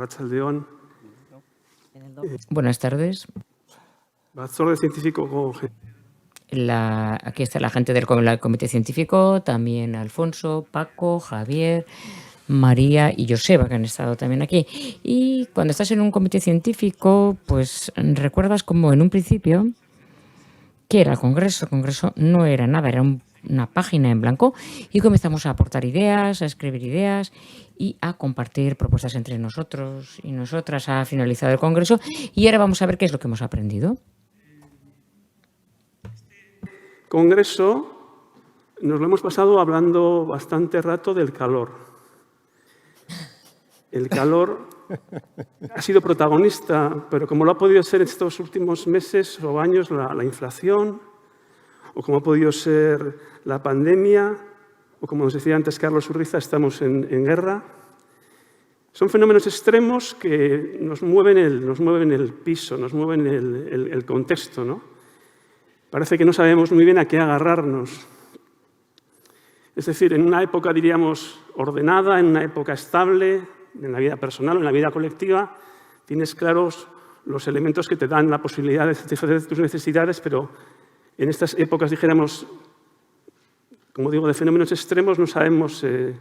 Arratsaldeon. Buenas tardes. Batzorde científico. Aquí está la gente del comité científico, también Alfonso, Paco, Javier, María y Joseba, que han estado también aquí. Y cuando estás en un comité científico, pues recuerdas como en un principio que era el Congreso. El Congreso no era nada, era una página en blanco y comenzamos a aportar ideas, a escribir ideas y a compartir propuestas entre nosotros y nosotras. Ha finalizado el Congreso y ahora vamos a ver qué es lo que hemos aprendido. Congreso nos lo hemos pasado hablando bastante rato del calor. El calor ha sido protagonista, pero como lo ha podido ser estos últimos meses o años la inflación, o como ha podido ser la pandemia, o como nos decía antes Carlos Urriza, estamos en guerra. Son fenómenos extremos que nos mueven el piso, nos mueven el contexto, ¿no? Parece que no sabemos muy bien a qué agarrarnos. Es decir, en una época, diríamos, ordenada, en una época estable, en la vida personal o en la vida colectiva, tienes claros los elementos que te dan la posibilidad de satisfacer tus necesidades, pero en estas épocas, dijéramos, como digo, de fenómenos extremos, no sabemos en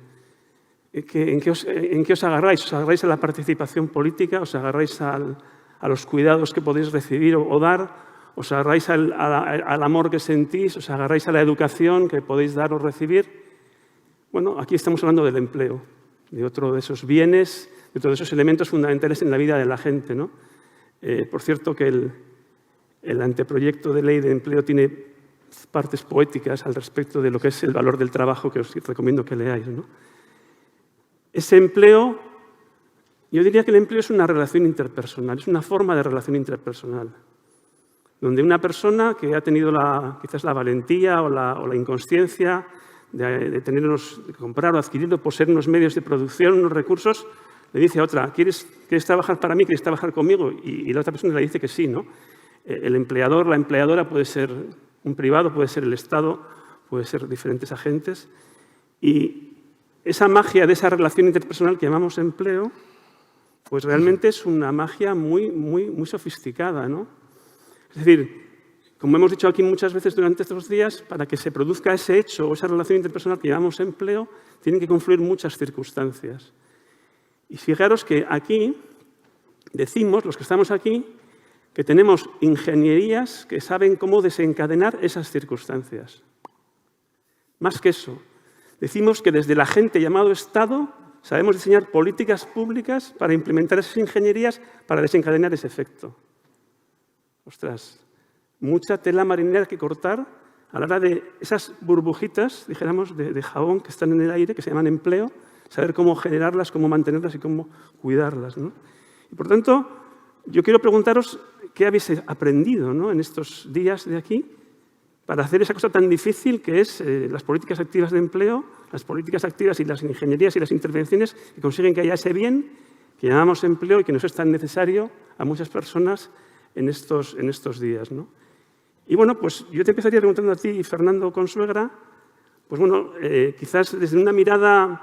qué os agarráis. ¿Os agarráis a la participación política? ¿Os agarráis a los cuidados que podéis recibir o dar? ¿Os agarráis al amor que sentís? ¿Os agarráis a la educación que podéis dar o recibir? Bueno, aquí estamos hablando del empleo, de otro de esos bienes, de todos esos elementos fundamentales en la vida de la gente, ¿no? Por cierto, que el anteproyecto de ley de empleo tiene partes poéticas al respecto de lo que es el valor del trabajo, que os recomiendo que leáis, ¿no? Ese empleo, yo diría que el empleo es una relación interpersonal, es una forma de relación interpersonal, donde una persona que ha tenido quizás la valentía o la inconsciencia de comprar o adquirir o poseer unos medios de producción, unos recursos, le dice a otra, ¿quieres trabajar para mí? ¿Quieres trabajar conmigo? Y la otra persona le dice que sí, ¿no? El empleador, la empleadora puede ser un privado, puede ser el Estado, puede ser diferentes agentes. Y esa magia de esa relación interpersonal que llamamos empleo, pues realmente es una magia muy, muy, muy sofisticada, ¿no? Es decir, como hemos dicho aquí muchas veces durante estos días, para que se produzca ese hecho o esa relación interpersonal que llamamos empleo, tienen que confluir muchas circunstancias. Y fijaros que aquí decimos, los que estamos aquí, que tenemos ingenierías que saben cómo desencadenar esas circunstancias. Más que eso, decimos que desde el agente llamado Estado sabemos diseñar políticas públicas para implementar esas ingenierías para desencadenar ese efecto. Ostras, mucha tela marinera que cortar a la hora de esas burbujitas, dijéramos, de jabón que están en el aire, que se llaman empleo, saber cómo generarlas, cómo mantenerlas y cómo cuidarlas, ¿no? Y por tanto, yo quiero preguntaros qué habéis aprendido, ¿no?, en estos días de aquí para hacer esa cosa tan difícil que es las políticas activas de empleo, las políticas activas y las ingenierías y las intervenciones que consiguen que haya ese bien que llamamos empleo y que nos es tan necesario a muchas personas en estos días, ¿no? Y bueno, pues yo te empezaría preguntando a ti, Fernando Consuegra, pues bueno, quizás desde una mirada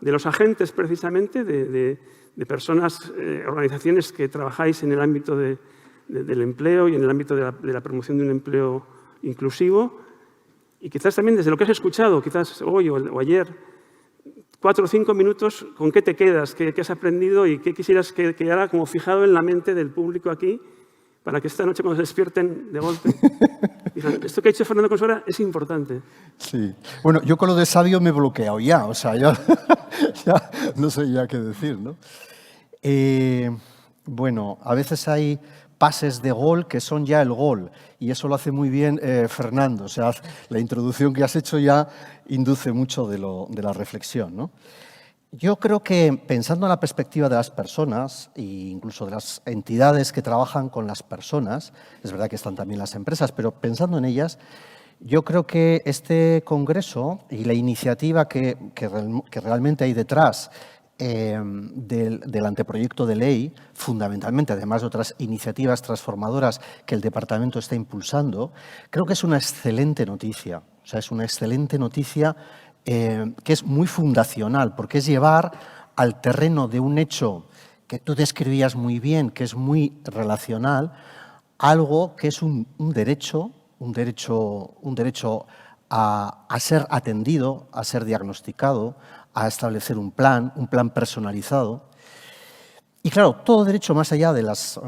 de los agentes precisamente, de personas, organizaciones que trabajáis en el ámbito del empleo y en el ámbito de la promoción de un empleo inclusivo, y quizás también desde lo que has escuchado, quizás hoy o ayer, 4 o 5 minutos, ¿con qué te quedas? ¿Qué has aprendido y qué quisieras que quedara como fijado en la mente del público aquí para que esta noche cuando se despierten de golpe digan, esto que ha dicho Fernando Consuegra es importante? Sí. Bueno, yo con lo de sabio me he bloqueado ya, o sea, ya no sé ya qué decir, ¿no? Bueno, a veces hay pases de gol que son ya el gol y eso lo hace muy bien Fernando, o sea, la introducción que has hecho ya induce mucho de la reflexión, ¿no? Yo creo que pensando en la perspectiva de las personas e incluso de las entidades que trabajan con las personas, es verdad que están también las empresas, pero pensando en ellas, yo creo que este congreso y la iniciativa que realmente hay detrás del anteproyecto de ley, fundamentalmente, además de otras iniciativas transformadoras que el departamento está impulsando, creo que es una excelente noticia. O sea, es una excelente noticia que es muy fundacional, porque es llevar al terreno de un hecho que tú describías muy bien, que es muy relacional, algo que es un derecho a ser atendido, a ser diagnosticado, a establecer un plan personalizado. Y claro, todo derecho, más allá de las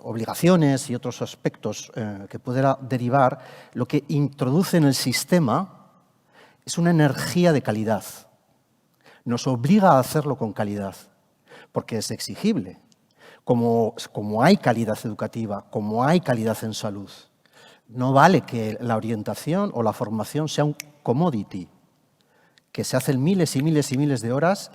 obligaciones y otros aspectos que pudiera derivar, lo que introduce en el sistema es una energía de calidad. Nos obliga a hacerlo con calidad, porque es exigible. Como hay calidad educativa, como hay calidad en salud. No vale que la orientación o la formación sea un commodity, que se hacen miles y miles y miles de horas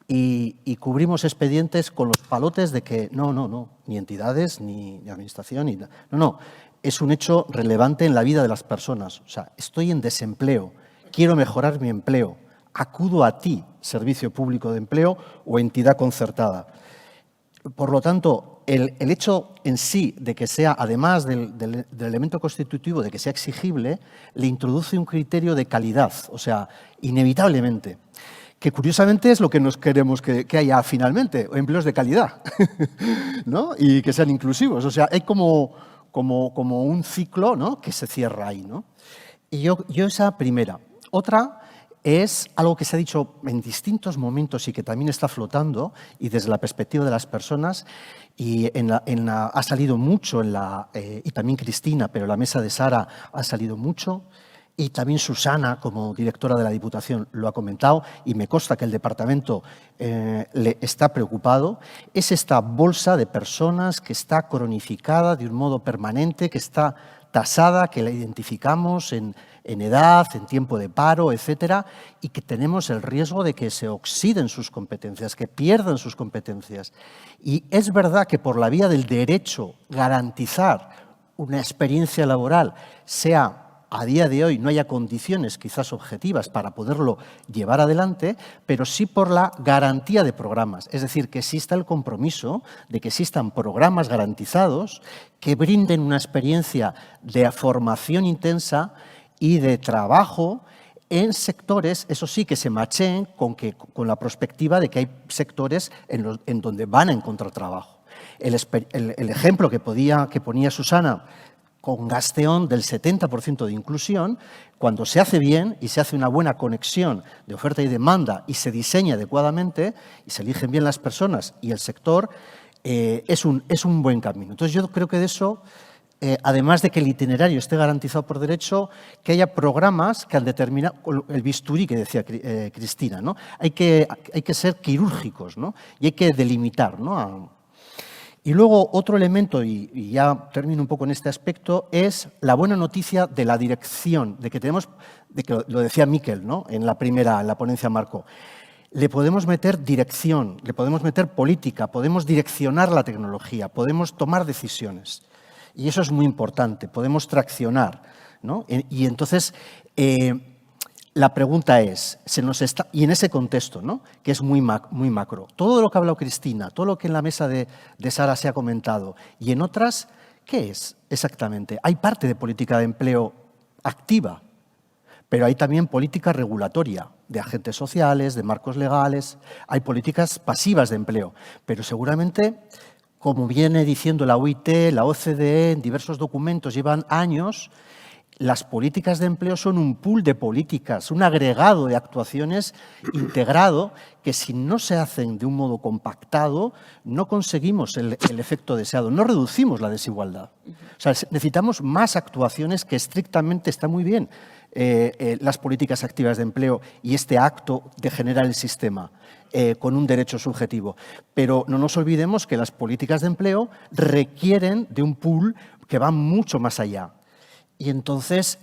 y cubrimos expedientes con los palotes de que no, ni entidades, ni administración, no, es un hecho relevante en la vida de las personas. O sea, estoy en desempleo, quiero mejorar mi empleo, acudo a ti, servicio público de empleo o entidad concertada. Por lo tanto, el hecho en sí de que sea, además del elemento constitutivo de que sea exigible, le introduce un criterio de calidad, o sea, inevitablemente, que curiosamente es lo que nos queremos que haya finalmente, empleos de calidad, ¿no? Y que sean inclusivos. O sea, hay como un ciclo, ¿no?, que se cierra ahí, ¿no? Y yo esa primera. Otra es algo que se ha dicho en distintos momentos y que también está flotando, y desde la perspectiva de las personas, y ha salido mucho, y también Cristina, pero la mesa de Sara ha salido mucho, y también Susana, como directora de la Diputación, lo ha comentado, y me consta que el departamento le está preocupado, es esta bolsa de personas que está cronificada de un modo permanente, que está tasada, que la identificamos en edad, en tiempo de paro, etcétera, y que tenemos el riesgo de que se oxiden sus competencias, que pierdan sus competencias. Y es verdad que por la vía del derecho garantizar una experiencia laboral sea a día de hoy no haya condiciones quizás objetivas para poderlo llevar adelante, pero sí por la garantía de programas. Es decir, que exista el compromiso de que existan programas garantizados que brinden una experiencia de formación intensa y de trabajo en sectores, eso sí, que se macheen con la perspectiva de que hay sectores en donde van a encontrar trabajo. El ejemplo que ponía Susana con Gasteón del 70% de inclusión, cuando se hace bien y se hace una buena conexión de oferta y demanda y se diseña adecuadamente y se eligen bien las personas y el sector, es un buen camino. Entonces yo creo que de eso, además de que el itinerario esté garantizado por derecho, que haya programas que han determinado, el bisturí que decía Cristina, ¿no? Hay que ser quirúrgicos, ¿no? Y hay que delimitar, ¿no? Y luego otro elemento, y ya termino un poco en este aspecto, es la buena noticia de la dirección, de que lo decía Miquel, ¿no?, en la ponencia Marco. Le podemos meter dirección, le podemos meter política, podemos direccionar la tecnología, podemos tomar decisiones. Y eso es muy importante, podemos traccionar, ¿no? Y entonces, la pregunta es, y en ese contexto, ¿no?, que es muy macro, todo lo que ha hablado Cristina, todo lo que en la mesa de Sara se ha comentado, y en otras, ¿qué es exactamente? Hay parte de política de empleo activa, pero hay también política regulatoria, de agentes sociales, de marcos legales, hay políticas pasivas de empleo, pero seguramente, como viene diciendo la OIT, la OCDE, en diversos documentos, llevan años. Las políticas de empleo son un pool de políticas, un agregado de actuaciones integrado que si no se hacen de un modo compactado no conseguimos el efecto deseado, no reducimos la desigualdad. O sea, necesitamos más actuaciones que estrictamente está muy bien las políticas activas de empleo y este acto de generar el sistema con un derecho subjetivo. Pero no nos olvidemos que las políticas de empleo requieren de un pool que va mucho más allá. Y entonces,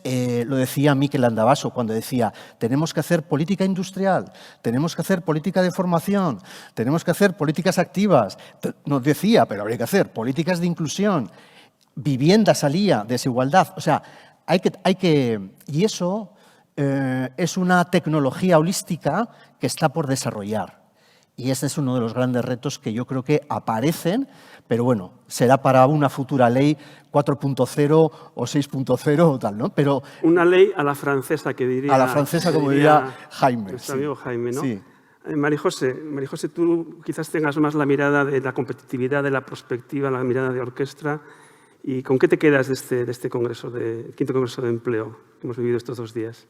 lo decía Miquel Andabaso cuando decía, tenemos que hacer política industrial, tenemos que hacer política de formación, tenemos que hacer políticas activas. Nos decía, pero habría que hacer políticas de inclusión, vivienda, salida, desigualdad. O sea, y eso es una tecnología holística que está por desarrollar. Y este es uno de los grandes retos que yo creo que aparecen, pero bueno, será para una futura ley 4.0 o 6.0 o tal, ¿no? Pero una ley a la francesa, que diría... A la francesa, como diría Jaime. Nuestro amigo Jaime, ¿no? Sí. María José, tú quizás tengas más la mirada de la competitividad, de la prospectiva, la mirada de orquestra. ¿Y con qué te quedas de este congreso, quinto congreso de empleo que hemos vivido estos 2 días?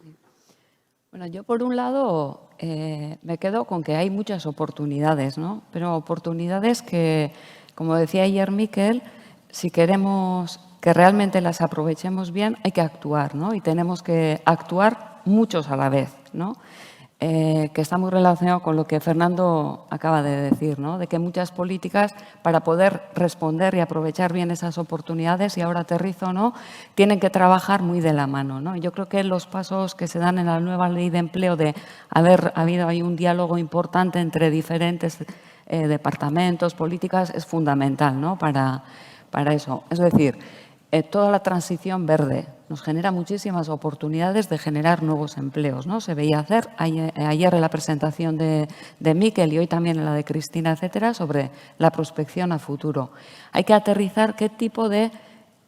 Bueno, yo por un lado me quedo con que hay muchas oportunidades, ¿no? Pero oportunidades que, como decía ayer Miquel, si queremos que realmente las aprovechemos bien, hay que actuar, ¿no? Y tenemos que actuar muchos a la vez, ¿no? Que está muy relacionado con lo que Fernando acaba de decir, ¿no? De que muchas políticas, para poder responder y aprovechar bien esas oportunidades, y ahora aterrizo, ¿no?, tienen que trabajar muy de la mano, ¿no? Yo creo que los pasos que se dan en la nueva ley de empleo, de haber habido ahí un diálogo importante entre diferentes departamentos, políticas, es fundamental, ¿no?, para eso. Es decir, toda la transición verde nos genera muchísimas oportunidades de generar nuevos empleos, ¿no? Se veía hacer ayer en la presentación de Miquel y hoy también en la de Cristina, etcétera, sobre la prospección a futuro. Hay que aterrizar qué tipo de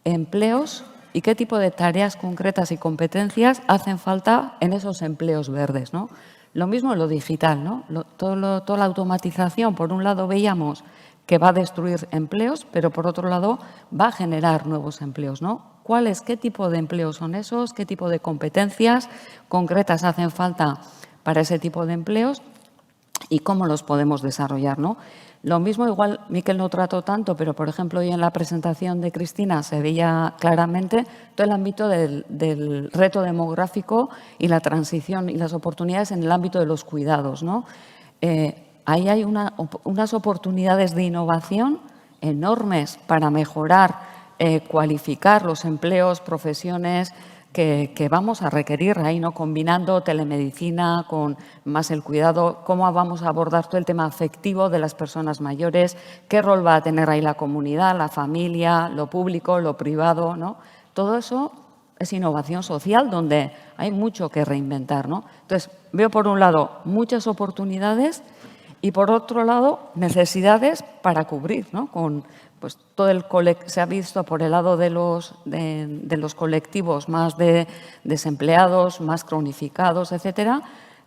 empleos y qué tipo de tareas concretas y competencias hacen falta en esos empleos verdes, ¿no? Lo mismo en lo digital, ¿no? Toda la automatización, por un lado veíamos que va a destruir empleos, pero por otro lado va a generar nuevos empleos, ¿no? ¿Qué tipo de empleos son esos? ¿Qué tipo de competencias concretas hacen falta para ese tipo de empleos? ¿Y cómo los podemos desarrollar, ¿no? Lo mismo, igual Miquel no trató tanto, pero por ejemplo hoy en la presentación de Cristina se veía claramente todo el ámbito del reto demográfico y la transición y las oportunidades en el ámbito de los cuidados, ¿no? Ahí hay unas oportunidades de innovación enormes para mejorar, cualificar los empleos, profesiones que vamos a requerir ahí, ¿no? Combinando telemedicina con más el cuidado, cómo vamos a abordar todo el tema afectivo de las personas mayores, qué rol va a tener ahí la comunidad, la familia, lo público, lo privado, ¿no? Todo eso es innovación social donde hay mucho que reinventar, ¿no? Entonces, veo por un lado muchas oportunidades y por otro lado necesidades para cubrir, ¿no? Con pues todo se ha visto por el lado de los colectivos más de desempleados, más cronificados, etcétera,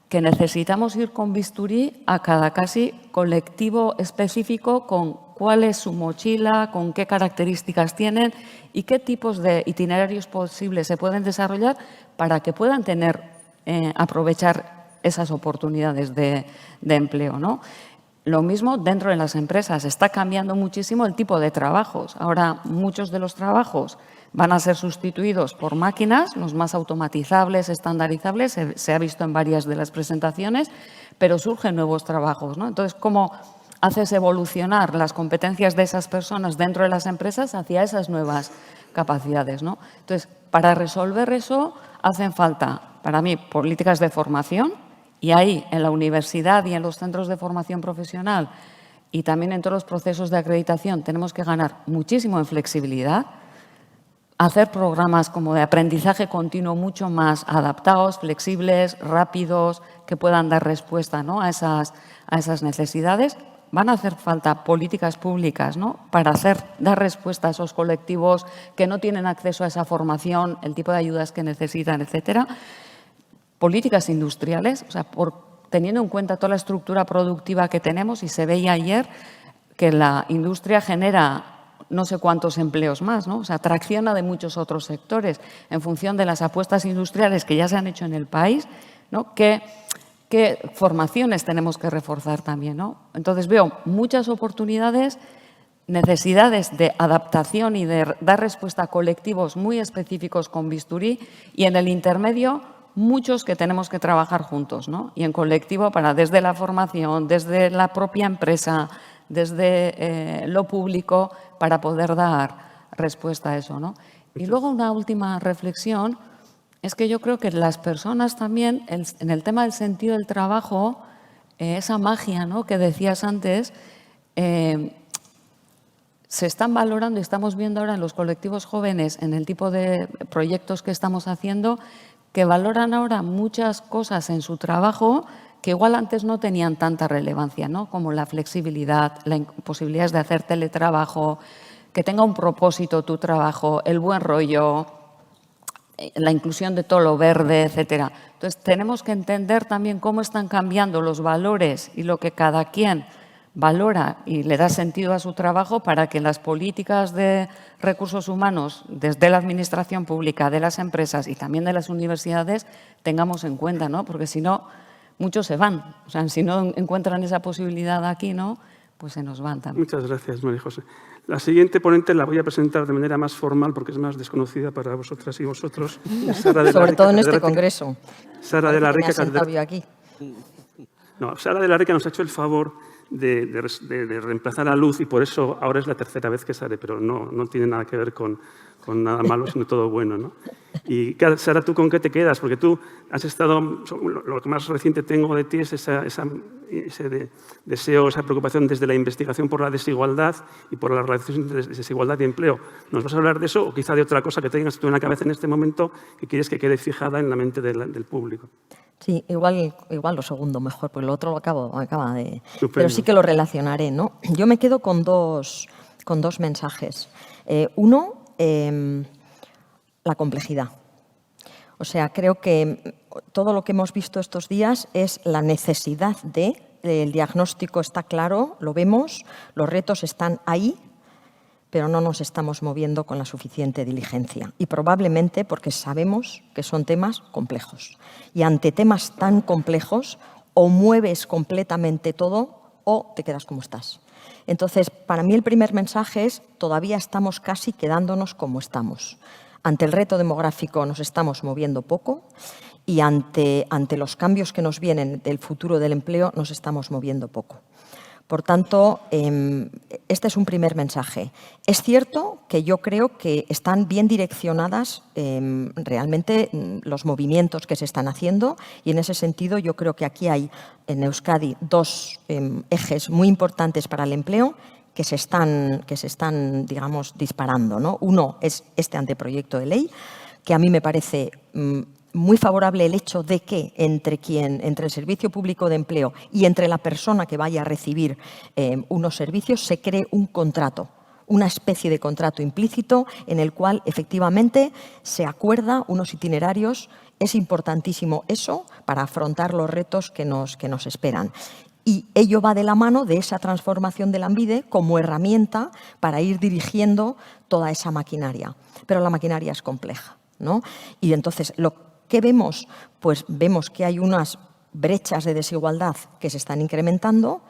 que necesitamos ir con bisturí a cada casi colectivo específico con cuál es su mochila, con qué características tienen y qué tipos de itinerarios posibles se pueden desarrollar para que puedan aprovechar esas oportunidades de empleo, ¿no? Lo mismo dentro de las empresas. Está cambiando muchísimo el tipo de trabajos. Ahora muchos de los trabajos van a ser sustituidos por máquinas, los más automatizables, estandarizables. Se ha visto en varias de las presentaciones, pero surgen nuevos trabajos, ¿no? Entonces, ¿cómo haces evolucionar las competencias de esas personas dentro de las empresas hacia esas nuevas capacidades, ¿no? Entonces, para resolver eso hacen falta, para mí, políticas de formación. Y ahí, en la universidad y en los centros de formación profesional y también en todos los procesos de acreditación, tenemos que ganar muchísimo en flexibilidad, hacer programas como de aprendizaje continuo mucho más adaptados, flexibles, rápidos, que puedan dar respuesta, ¿no?, a esas necesidades. Van a hacer falta políticas públicas, ¿no?, para dar respuesta a esos colectivos que no tienen acceso a esa formación, el tipo de ayudas que necesitan, etcétera. Políticas industriales, o sea, teniendo en cuenta toda la estructura productiva que tenemos, y se veía ayer que la industria genera no sé cuántos empleos más, ¿no? O sea, tracciona de muchos otros sectores en función de las apuestas industriales que ya se han hecho en el país, ¿no? ¿Qué formaciones tenemos que reforzar también, ¿no? Entonces veo muchas oportunidades, necesidades de adaptación y de dar respuesta a colectivos muy específicos con bisturí, y en el intermedio muchos que tenemos que trabajar juntos, ¿no? Y en colectivo desde la formación, desde la propia empresa, desde lo público, para poder dar respuesta a eso, ¿no? Y luego una última reflexión es que yo creo que las personas también, en el tema del sentido del trabajo, esa magia, ¿no?, que decías antes, se están valorando y estamos viendo ahora en los colectivos jóvenes, en el tipo de proyectos que estamos haciendo, que valoran ahora muchas cosas en su trabajo que igual antes no tenían tanta relevancia, ¿no?, como la flexibilidad, las posibilidades de hacer teletrabajo, que tenga un propósito tu trabajo, el buen rollo, la inclusión de todo lo verde, etcétera. Entonces, tenemos que entender también cómo están cambiando los valores y lo que cada quien valora y le da sentido a su trabajo para que las políticas de recursos humanos desde la administración pública, de las empresas y también de las universidades tengamos en cuenta, ¿no? Porque si no, muchos se van. O sea, si no encuentran esa posibilidad aquí, ¿no? Pues se nos van también. Muchas gracias, María José. La siguiente ponente la voy a presentar de manera más formal porque es más desconocida para vosotras y vosotros. Sobre todo en este congreso. Sara de la Rica, aquí. No, Sara de la Rica nos ha hecho el favor de reemplazar a Luz y por eso ahora es la tercera vez que sale, pero no tiene nada que ver con nada malo, sino todo bueno, ¿no? Y Sara, ¿tú con qué te quedas? Porque tú has estado, lo que más reciente tengo de ti es ese deseo, esa preocupación desde la investigación por la desigualdad y por la relación de desigualdad y empleo. ¿Nos vas a hablar de eso o quizá de otra cosa que tengas tú en la cabeza en este momento que quieres que quede fijada en la mente del público? Sí, igual lo segundo mejor, pues lo otro lo acaba de... Estupendo. Pero sí que lo relacionaré, ¿no? Yo me quedo con dos mensajes. Uno, la complejidad. O sea, creo que todo lo que hemos visto estos días es la necesidad el diagnóstico está claro, lo vemos, los retos están ahí, pero no nos estamos moviendo con la suficiente diligencia. Y probablemente porque sabemos que son temas complejos. Y ante temas tan complejos, o mueves completamente todo o te quedas como estás. Entonces, para mí el primer mensaje es todavía estamos casi quedándonos como estamos. Ante el reto demográfico nos estamos moviendo poco y ante los cambios que nos vienen del futuro del empleo nos estamos moviendo poco. Por tanto, este es un primer mensaje. Es cierto que yo creo que están bien direccionadas realmente los movimientos que se están haciendo y en ese sentido yo creo que aquí hay en Euskadi dos ejes muy importantes para el empleo que se están digamos, disparando, ¿no? Uno es este anteproyecto de ley, que a mí me parece muy favorable el hecho de que entre el Servicio Público de Empleo y entre la persona que vaya a recibir unos servicios se cree un contrato, una especie de contrato implícito en el cual efectivamente se acuerda unos itinerarios. Es importantísimo eso para afrontar los retos que nos esperan. Y ello va de la mano de esa transformación de Lanbide como herramienta para ir dirigiendo toda esa maquinaria. Pero la maquinaria es compleja, ¿no? Y entonces, ¿qué vemos? Pues vemos que hay unas brechas de desigualdad que se están incrementando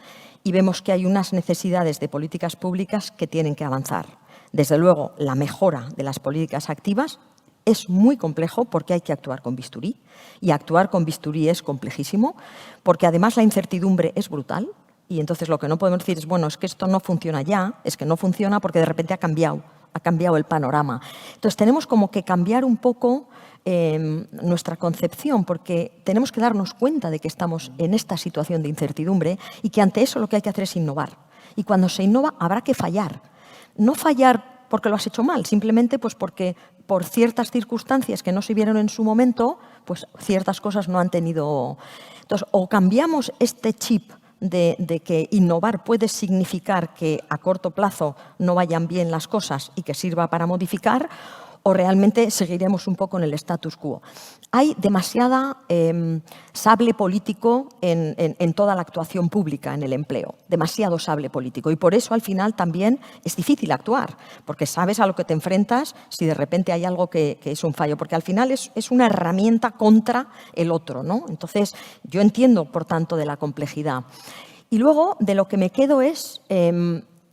y vemos que hay unas necesidades de políticas públicas que tienen que avanzar. Desde luego, la mejora de las políticas activas es muy complejo porque hay que actuar con bisturí y actuar con bisturí es complejísimo porque además la incertidumbre es brutal y entonces lo que no podemos decir es, bueno, es que esto no funciona ya, es que no funciona porque de repente ha cambiado el panorama. Entonces tenemos como que cambiar un poco nuestra concepción porque tenemos que darnos cuenta de que estamos en esta situación de incertidumbre y que ante eso lo que hay que hacer es innovar. Y cuando se innova habrá que fallar. No fallar porque lo has hecho mal, simplemente pues porque por ciertas circunstancias que no se vieron en su momento, pues ciertas cosas no han tenido... Entonces, o cambiamos este chip de que innovar puede significar que a corto plazo no vayan bien las cosas y que sirva para modificar, o realmente seguiremos un poco en el status quo. Hay demasiada sable político en toda la actuación pública en el empleo, demasiado sable político. Y por eso al final también es difícil actuar, porque sabes a lo que te enfrentas si de repente hay algo que es un fallo, porque al final es una herramienta contra el otro, ¿no? Entonces, yo entiendo, por tanto, de la complejidad. Y luego, de lo que me quedo es,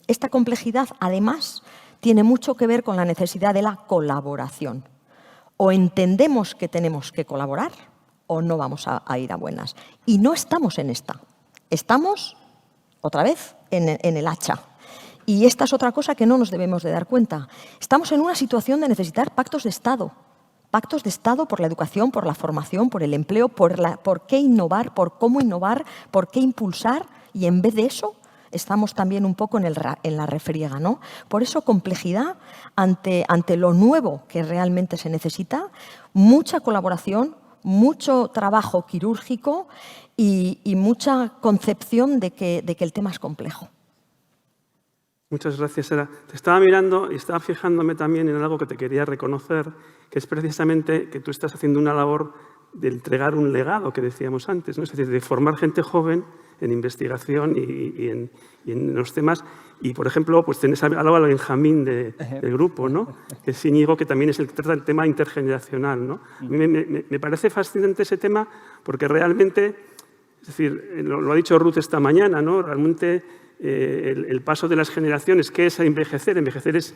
esta complejidad, además, tiene mucho que ver con la necesidad de la colaboración. O entendemos que tenemos que colaborar o no vamos a ir a buenas. Y no estamos en esta. Estamos, otra vez, en el hacha. Y esta es otra cosa que no nos debemos de dar cuenta. Estamos en una situación de necesitar pactos de Estado. Pactos de Estado por la educación, por la formación, por el empleo, por qué innovar, por cómo innovar, por qué impulsar. Y en vez de eso, estamos también un poco en la refriega, ¿no? Por eso, complejidad ante lo nuevo que realmente se necesita, mucha colaboración, mucho trabajo quirúrgico y mucha concepción de que el tema es complejo. Muchas gracias, Sara. Te estaba mirando y estaba fijándome también en algo que te quería reconocer, que es precisamente que tú estás haciendo una labor de entregar un legado que decíamos antes, ¿no? Es decir, de formar gente joven en investigación y en los temas. Y, por ejemplo, pues tenés al lado a Benjamín del grupo, ¿no? Que es Íñigo, que también es el que trata el tema intergeneracional, ¿no? A mí me parece fascinante ese tema porque realmente, es decir, lo ha dicho Ruth esta mañana, ¿no? Realmente el paso de las generaciones, ¿qué es envejecer? Envejecer es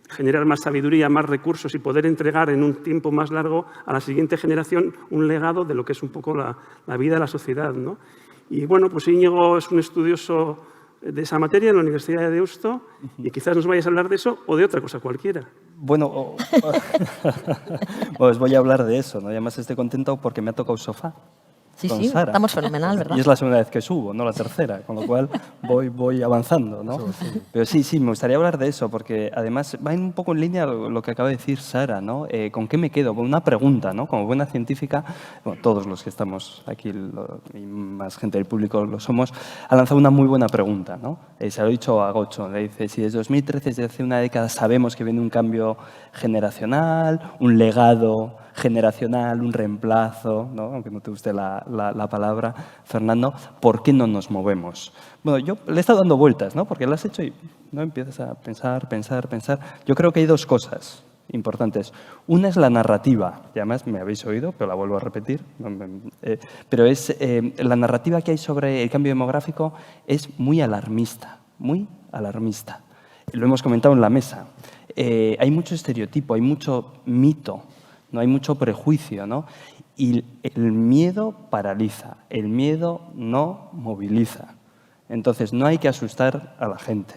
generar más sabiduría, más recursos y poder entregar en un tiempo más largo a la siguiente generación un legado de lo que es un poco la vida de la sociedad, ¿no? Y bueno, pues Íñigo es un estudioso de esa materia en la Universidad de Deusto y quizás nos vayas a hablar de eso o de otra cosa cualquiera. Bueno, pues voy a hablar de eso, ¿no? Y además estoy contento porque me ha tocado sofá. Sí, con sí, Sara. estamos fenomenal, ¿verdad? Y es la segunda vez que subo, no la tercera, con lo cual voy avanzando, ¿no? Pero sí, me gustaría hablar de eso, porque además va un poco en línea lo que acaba de decir Sara, ¿no? ¿Con qué me quedo? Con una pregunta, ¿no? Como buena científica, bueno, todos los que estamos aquí, y más gente del público lo somos, ha lanzado una muy buena pregunta, ¿no? Se lo ha dicho a Gocho, le dice, si desde 2013, desde hace una década, sabemos que viene un cambio generacional, un legado generacional, un reemplazo, ¿no? Aunque no te guste la palabra, Fernando, ¿por qué no nos movemos? Bueno, yo le he estado dando vueltas, ¿no? Porque lo has hecho y no empiezas a pensar. Yo creo que hay dos cosas importantes. Una es la narrativa, y además me habéis oído, pero la vuelvo a repetir, pero es la narrativa que hay sobre el cambio demográfico es muy alarmista, muy alarmista. Lo hemos comentado en la mesa. Hay mucho estereotipo, hay mucho mito, no hay mucho prejuicio, ¿no? Y el miedo paraliza, el miedo no moviliza. Entonces, no hay que asustar a la gente.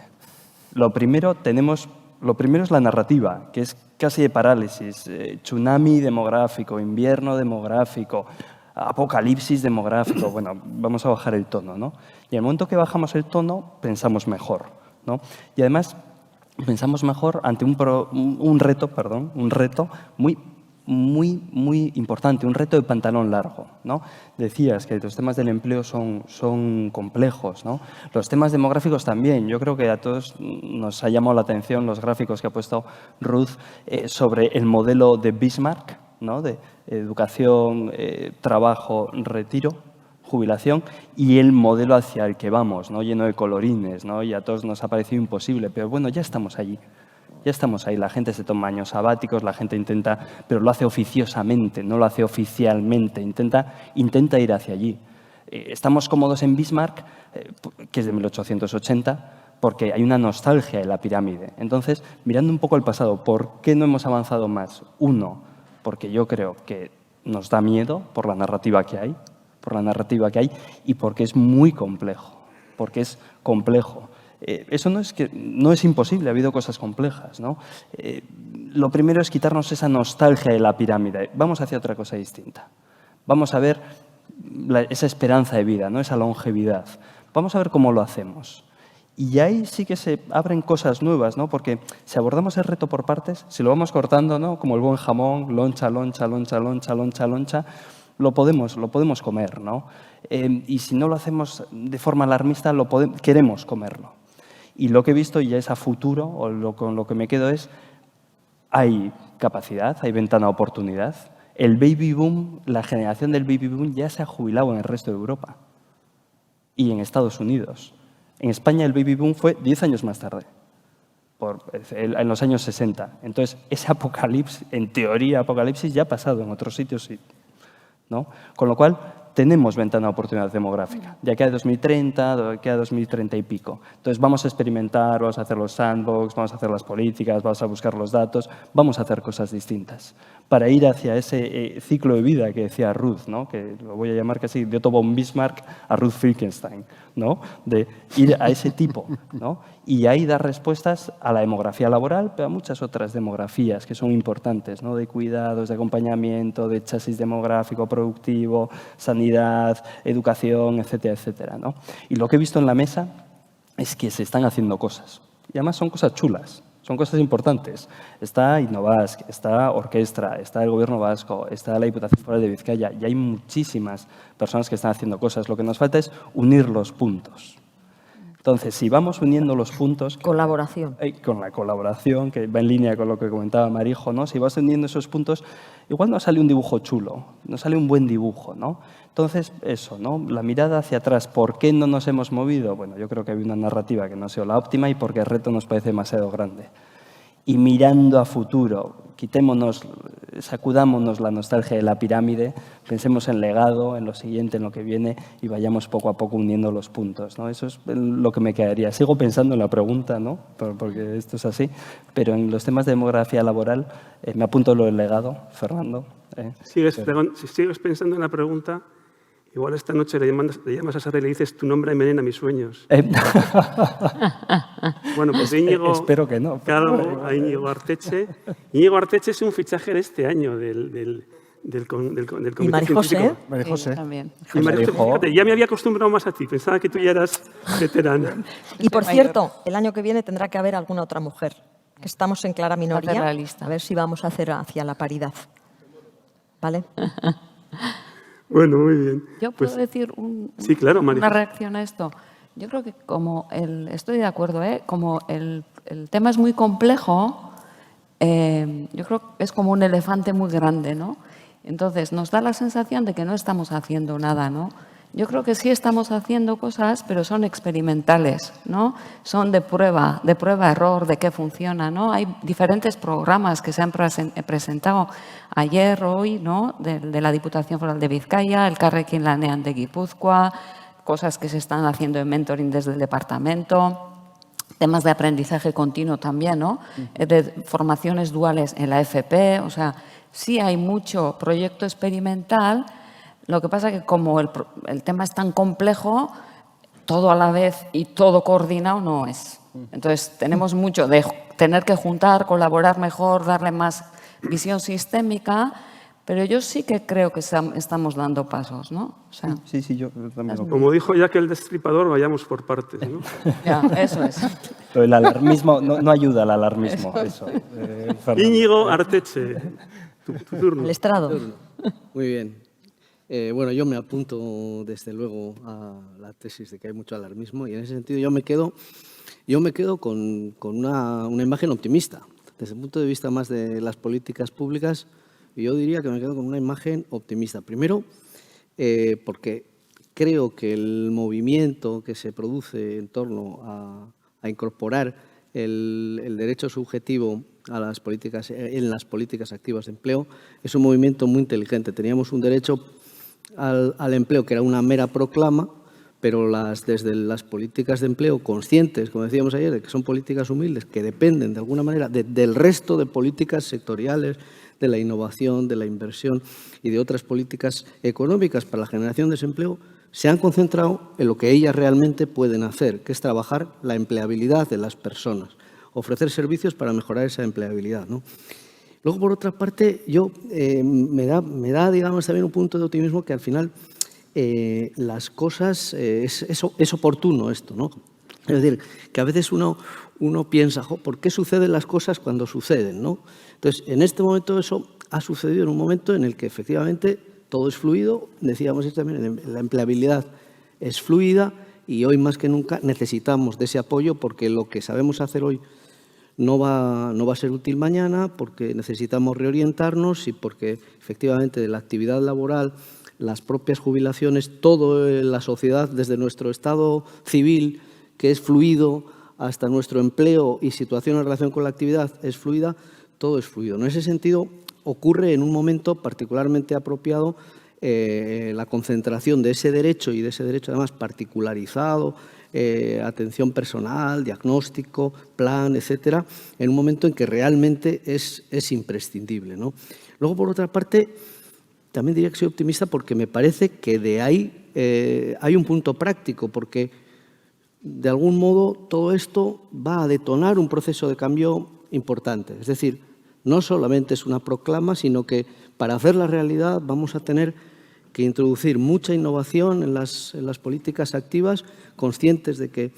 Lo primero es la narrativa, que es casi de parálisis. Tsunami demográfico, invierno demográfico, apocalipsis demográfico. Bueno, vamos a bajar el tono, ¿no? Y en el momento que bajamos el tono, pensamos mejor, ¿no? Y además, pensamos mejor ante un reto muy importante, un reto de pantalón largo, ¿no? Decías que los temas del empleo son complejos, ¿no? Los temas demográficos también. Yo creo que a todos nos ha llamado la atención los gráficos que ha puesto Ruth sobre el modelo de Bismarck, ¿no? De educación, trabajo, retiro, jubilación, y el modelo hacia el que vamos, ¿no? Lleno de colorines, ¿no? Y a todos nos ha parecido imposible, pero bueno, ya estamos allí. Ya estamos ahí, la gente se toma años sabáticos, la gente intenta, pero lo hace oficiosamente, no lo hace oficialmente, intenta ir hacia allí. Estamos cómodos en Bismarck, que es de 1880, porque hay una nostalgia de la pirámide. Entonces, mirando un poco al pasado, ¿por qué no hemos avanzado más? Uno, porque yo creo que nos da miedo por la narrativa que hay, y porque es muy complejo, Eso no es imposible, ha habido cosas complejas, ¿no? Lo primero es quitarnos esa nostalgia de la pirámide. Vamos hacia otra cosa distinta. Vamos a ver esa esperanza de vida, ¿no? Esa longevidad. Vamos a ver cómo lo hacemos. Y ahí sí que se abren cosas nuevas, ¿no? Porque si abordamos el reto por partes, si lo vamos cortando, ¿no? Como el buen jamón, loncha, lo podemos comer, ¿no? Y si no lo hacemos de forma alarmista, queremos comerlo. Y lo que he visto ya es a futuro, con lo que me quedo es, hay capacidad, hay ventana de oportunidad. El baby boom, la generación del baby boom ya se ha jubilado en el resto de Europa y en Estados Unidos. En España el baby boom fue 10 años más tarde, en los años 60. Entonces, ese apocalipsis, en teoría apocalipsis, ya ha pasado en otros sitios, sí, ¿no? Con lo cual, tenemos ventana de oportunidad demográfica. De aquí a 2030, de aquí a 2030 y pico. Entonces, vamos a experimentar, vamos a hacer los sandbox, vamos a hacer las políticas, vamos a buscar los datos, vamos a hacer cosas distintas para ir hacia ese ciclo de vida que decía Ruth, ¿no? Que lo voy a llamar casi de Otto von Bismarck a Ruth Finkelstein, ¿no? De ir a ese tipo, ¿no? Y ahí dar respuestas a la demografía laboral, pero a muchas otras demografías que son importantes, ¿no? De cuidados, de acompañamiento, de chasis demográfico, productivo, sanidad, educación, etcétera, etcétera, ¿no? Y lo que he visto en la mesa es que se están haciendo cosas. Y además son cosas chulas, son cosas importantes. Está Innovask, está Orquestra, está el Gobierno vasco, está la Diputación Foral de Vizcaya, y hay muchísimas personas que están haciendo cosas. Lo que nos falta es unir los puntos. Entonces, si vamos uniendo los puntos... Colaboración. Con la colaboración, que va en línea con lo que comentaba Marijo, ¿no? Si vas uniendo esos puntos, igual no sale un dibujo chulo, no sale un buen dibujo, ¿no? Entonces, eso, ¿no? La mirada hacia atrás, ¿por qué no nos hemos movido? Bueno, yo creo que hay una narrativa que no ha sido la óptima y porque el reto nos parece demasiado grande. Y mirando a futuro, quitémonos, sacudámonos la nostalgia de la pirámide, pensemos en legado, en lo siguiente, en lo que viene y vayamos poco a poco uniendo los puntos, ¿no? Eso es lo que me quedaría. Sigo pensando en la pregunta, ¿no? Porque esto es así, pero en los temas de demografía laboral me apunto lo del legado, Fernando. Si sigues pensando en la pregunta, igual esta noche le llamas a Sara y le dices tu nombre envenena mis sueños. Bueno, pues Íñigo... Espero que no. Claro, a Íñigo Arteche. Íñigo Arteche es un fichaje de este año del comité ¿Y Marijose? científico. Marijose. También. Y Marijose, fíjate, ya me había acostumbrado más a ti. Pensaba que tú ya eras veterana. Y por cierto, el año que viene tendrá que haber alguna otra mujer, que estamos en clara minoría. Hacer la lista. A ver si vamos a hacer hacia la paridad. ¿Vale? Bueno, muy bien. ¿Yo Pues, puedo decir sí, claro, Marijose. una reacción a esto? Yo creo que estoy de acuerdo, como el tema es muy complejo, yo creo que es como un elefante muy grande, ¿no? Entonces, nos da la sensación de que no estamos haciendo nada, ¿no? Yo creo que sí estamos haciendo cosas, pero son experimentales, ¿no? Son de prueba, error, de qué funciona, ¿no? Hay diferentes programas que se han presentado ayer, hoy, ¿no? De la Diputación Foral de Vizcaya, el Elkarrekin Lanean de Guipúzcoa, cosas que se están haciendo en mentoring desde el departamento, temas de aprendizaje continuo también, ¿no? De formaciones duales en la FP, o sea, sí hay mucho proyecto experimental. Lo que pasa es que como el tema es tan complejo, todo a la vez y todo coordinado no es. Entonces, tenemos mucho de tener que juntar, colaborar mejor, darle más visión sistémica, pero yo sí que creo que estamos dando pasos, ¿no? O sea, Sí, yo también lo creo. Como dijo ya que el Destripador, vayamos por partes, ¿no? ya, eso es. El alarmismo no ayuda al alarmismo. Eso, Fernando. Íñigo Arteche, tu turno. El estrado. Muy bien. Bueno, yo me apunto desde luego a la tesis de que hay mucho alarmismo y en ese sentido yo me quedo con una imagen optimista. Desde el punto de vista más de las políticas públicas, yo diría que me quedo con una imagen optimista. Primero, porque creo que el movimiento que se produce en torno a incorporar el derecho subjetivo en las políticas activas de empleo es un movimiento muy inteligente. Teníamos un derecho al empleo que era una mera proclama, pero desde las políticas de empleo conscientes, como decíamos ayer, de que son políticas humildes, que dependen de alguna manera del resto de políticas sectoriales, de la innovación, de la inversión y de otras políticas económicas para la generación de desempleo, se han concentrado en lo que ellas realmente pueden hacer, que es trabajar la empleabilidad de las personas, ofrecer servicios para mejorar esa empleabilidad, ¿no? Luego, por otra parte, me da, digamos, también un punto de optimismo que al final las cosas, es oportuno esto, ¿no? Es decir, que a veces uno piensa, ¿por qué suceden las cosas cuando suceden, ¿no? Entonces, en este momento eso ha sucedido en un momento en el que efectivamente todo es fluido, decíamos esto también, la empleabilidad es fluida y hoy más que nunca necesitamos de ese apoyo porque lo que sabemos hacer hoy no va a ser útil mañana, porque necesitamos reorientarnos y porque efectivamente de la actividad laboral, las propias jubilaciones, toda la sociedad, desde nuestro estado civil, que es fluido, hasta nuestro empleo y situación en relación con la actividad es fluida, todo es fluido. En ese sentido, ocurre en un momento particularmente apropiado la concentración de ese derecho y de ese derecho además particularizado, atención personal, diagnóstico, plan, etcétera, en un momento en que realmente es imprescindible, ¿no? Luego, por otra parte, también diría que soy optimista porque me parece que de ahí hay un punto práctico, porque de algún modo todo esto va a detonar un proceso de cambio importante. Es decir, no solamente es una proclama, sino que para hacerla realidad vamos a tener que introducir mucha innovación en las políticas activas, conscientes de que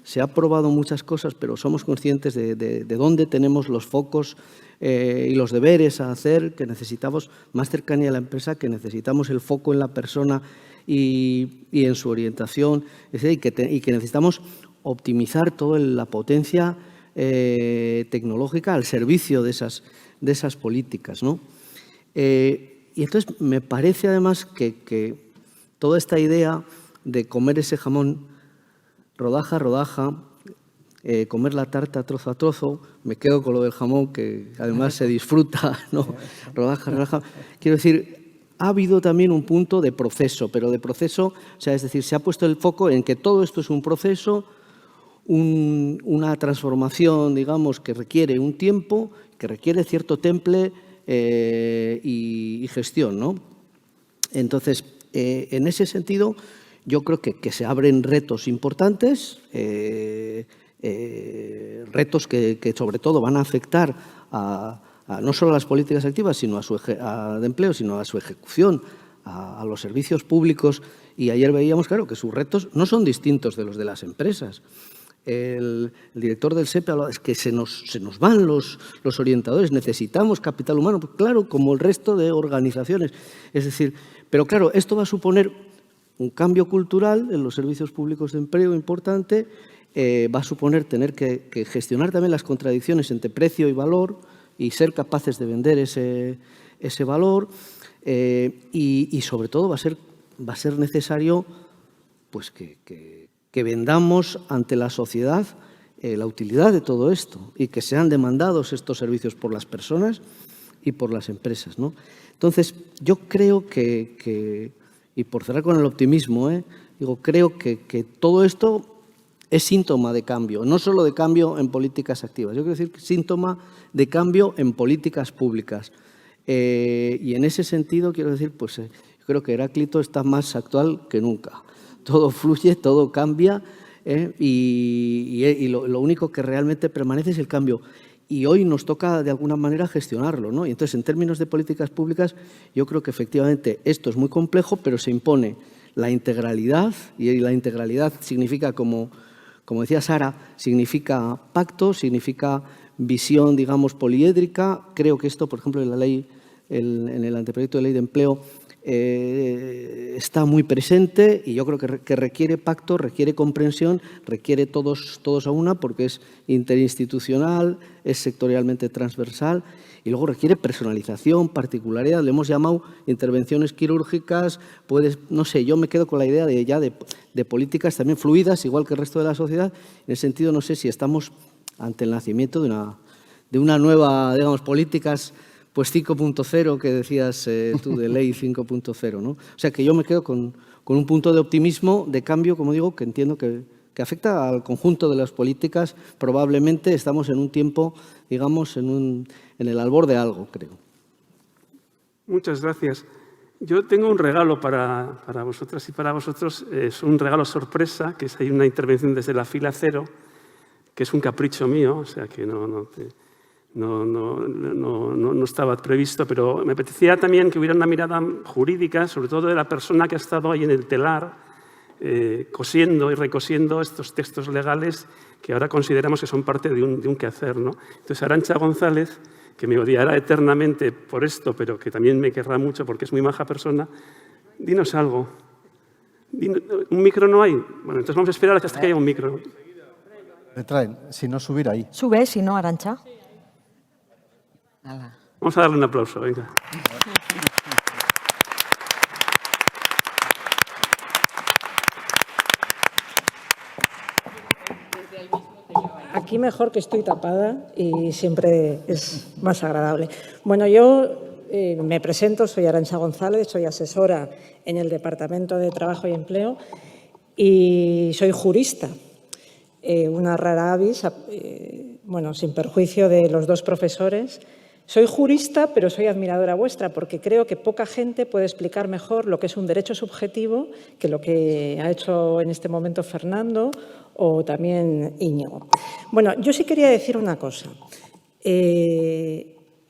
se ha probado muchas cosas, pero somos conscientes de dónde tenemos los focos y los deberes a hacer, que necesitamos más cercanía a la empresa, que necesitamos el foco en la persona y en su orientación, y que necesitamos optimizar toda la potencia tecnológica al servicio de esas políticas, ¿no? Y entonces me parece además que toda esta idea de comer ese jamón rodaja a rodaja, comer la tarta trozo a trozo, me quedo con lo del jamón que además se disfruta, ¿no? Rodaja a rodaja. Quiero decir, ha habido también un punto de proceso, pero de proceso, o sea, es decir, se ha puesto el foco en que todo esto es un proceso, una transformación, digamos, que requiere un tiempo, que requiere cierto temple y gestión, ¿no? Entonces, en ese sentido, yo creo que se abren retos importantes, retos que sobre todo van a afectar no solo a las políticas activas sino de empleo, sino a su ejecución, a los servicios públicos. Y ayer veíamos, claro, que sus retos no son distintos de los de las empresas. El director del SEPE hablaba, es que se nos van los orientadores, necesitamos capital humano, pues claro, como el resto de organizaciones. Es decir, pero claro, esto va a suponer un cambio cultural en los servicios públicos de empleo importante, va a suponer tener que gestionar también las contradicciones entre precio y valor y ser capaces de vender ese valor y sobre todo va a ser necesario pues que vendamos ante la sociedad la utilidad de todo esto y que sean demandados estos servicios por las personas y por las empresas, ¿no? Entonces, yo creo que y por cerrar con el optimismo, creo que todo esto es síntoma de cambio, no solo de cambio en políticas activas, yo quiero decir que es síntoma de cambio en políticas públicas. Y en ese sentido, quiero decir, pues yo creo que Heráclito está más actual que nunca. Todo fluye, todo cambia y lo único que realmente permanece es el cambio. Y hoy nos toca, de alguna manera, gestionarlo, ¿no? Y entonces, en términos de políticas públicas, yo creo que efectivamente esto es muy complejo, pero se impone la integralidad, y la integralidad significa, como decía Sara, significa pacto, significa visión, digamos, poliédrica. Creo que esto, por ejemplo, en el anteproyecto de ley de empleo, está muy presente y yo creo que requiere pacto, requiere comprensión, requiere todos a una porque es interinstitucional, es sectorialmente transversal y luego requiere personalización, particularidad, le hemos llamado intervenciones quirúrgicas, no sé, yo me quedo con la idea de políticas también fluidas, igual que el resto de la sociedad, en el sentido, no sé si estamos ante el nacimiento de una nueva, digamos, políticas pues 5.0 que decías tú, de ley 5.0, ¿no? O sea, que yo me quedo con un punto de optimismo, de cambio, como digo, que entiendo que afecta al conjunto de las políticas. Probablemente estamos en un tiempo, digamos, en el albor de algo, creo. Muchas gracias. Yo tengo un regalo para vosotras y para vosotros. Es un regalo sorpresa, que hay una intervención desde la fila 0, que es un capricho mío, o sea, que no estaba previsto, pero me apetecía también que hubiera una mirada jurídica, sobre todo de la persona que ha estado ahí en el telar, cosiendo y recosiendo estos textos legales que ahora consideramos que son parte de un quehacer, ¿no? Entonces, Arantxa González, que me odiará eternamente por esto, pero que también me querrá mucho porque es muy maja persona, dinos algo. ¿Un micro no hay? Bueno, entonces vamos a esperar hasta que haya un micro. Me traen, si no, subir ahí. Sube, si no, Arantxa. Vamos a darle un aplauso, venga. Aquí mejor, que estoy tapada y siempre es más agradable. Bueno, yo me presento, soy Arantxa González, soy asesora en el Departamento de Trabajo y Empleo y soy jurista. Una rara avis, bueno, sin perjuicio de los dos profesores. Soy jurista, pero soy admiradora vuestra porque creo que poca gente puede explicar mejor lo que es un derecho subjetivo que lo que ha hecho en este momento Fernando o también Íñigo. Bueno, yo sí quería decir una cosa.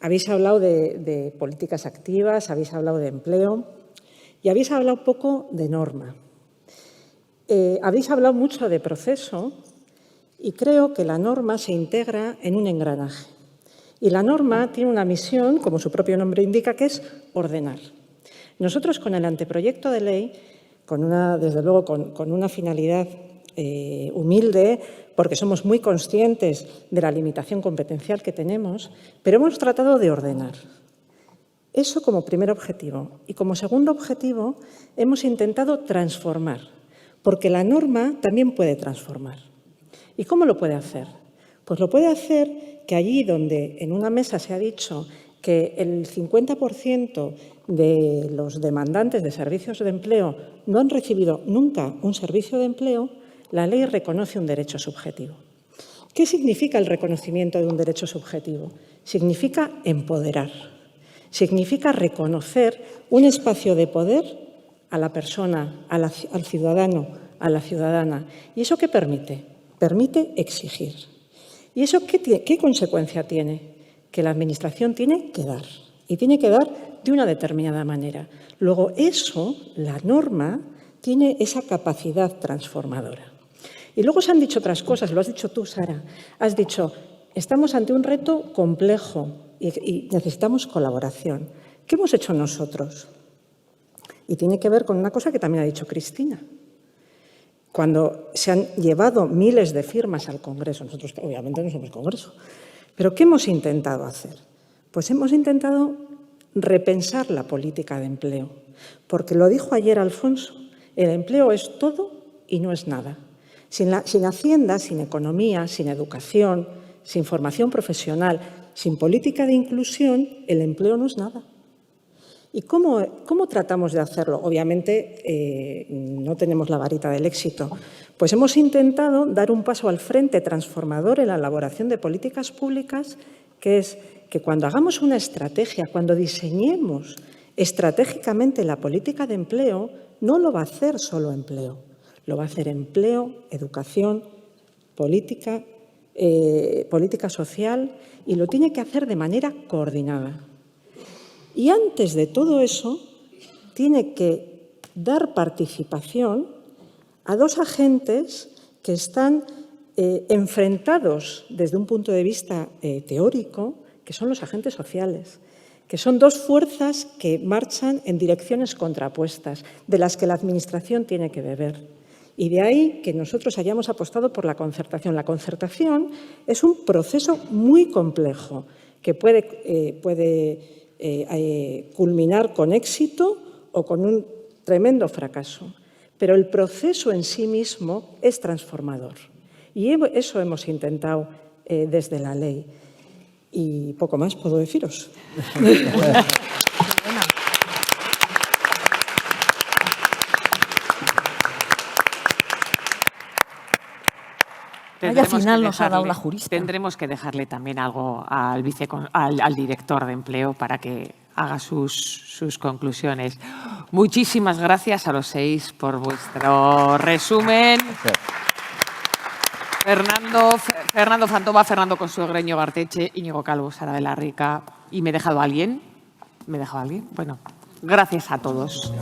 Habéis hablado de políticas activas, habéis hablado de empleo y habéis hablado poco de norma. Habéis hablado mucho de proceso y creo que la norma se integra en un engranaje. Y la norma tiene una misión, como su propio nombre indica, que es ordenar. Nosotros con el anteproyecto de ley, desde luego con una finalidad humilde, porque somos muy conscientes de la limitación competencial que tenemos, pero hemos tratado de ordenar. Eso como primer objetivo. Y como segundo objetivo, hemos intentado transformar, porque la norma también puede transformar. ¿Y cómo lo puede hacer? Pues lo puede hacer que allí donde en una mesa se ha dicho que el 50% de los demandantes de servicios de empleo no han recibido nunca un servicio de empleo, la ley reconoce un derecho subjetivo. ¿Qué significa el reconocimiento de un derecho subjetivo? Significa empoderar, significa reconocer un espacio de poder a la persona, al ciudadano, a la ciudadana. ¿Y eso qué permite? Permite exigir. ¿Y eso qué consecuencia tiene? Que la Administración tiene que dar, y tiene que dar de una determinada manera. Luego, eso, la norma, tiene esa capacidad transformadora. Y luego se han dicho otras cosas, lo has dicho tú, Sara. Has dicho, estamos ante un reto complejo y necesitamos colaboración. ¿Qué hemos hecho nosotros? Y tiene que ver con una cosa que también ha dicho Cristina. Cuando se han llevado miles de firmas al Congreso, nosotros obviamente no somos Congreso, pero ¿qué hemos intentado hacer? Pues hemos intentado repensar la política de empleo, porque lo dijo ayer Alfonso, el empleo es todo y no es nada. Sin Hacienda, sin economía, sin educación, sin formación profesional, sin política de inclusión, el empleo no es nada. ¿Y cómo tratamos de hacerlo? Obviamente no tenemos la varita del éxito. Pues hemos intentado dar un paso al frente transformador en la elaboración de políticas públicas, que es que cuando hagamos una estrategia, cuando diseñemos estratégicamente la política de empleo, no lo va a hacer solo empleo. Lo va a hacer empleo, educación, política social, y lo tiene que hacer de manera coordinada. Y antes de todo eso, tiene que dar participación a dos agentes que están enfrentados desde un punto de vista teórico, que son los agentes sociales, que son dos fuerzas que marchan en direcciones contrapuestas, de las que la Administración tiene que beber. Y de ahí que nosotros hayamos apostado por la concertación. La concertación es un proceso muy complejo que puede culminar con éxito o con un tremendo fracaso. Pero el proceso en sí mismo es transformador. Y eso hemos intentado desde la ley. Y poco más puedo deciros. Vaya final nos ha dado la jurista. Tendremos que dejarle también algo al director de empleo para que haga sus conclusiones. Muchísimas gracias a los 6 por vuestro resumen. Fernando Fantova, Fernando Consuegreño Garteche, Íñigo Calvo, Sara de la Rica. ¿Y me he dejado a alguien? Bueno, gracias a todos.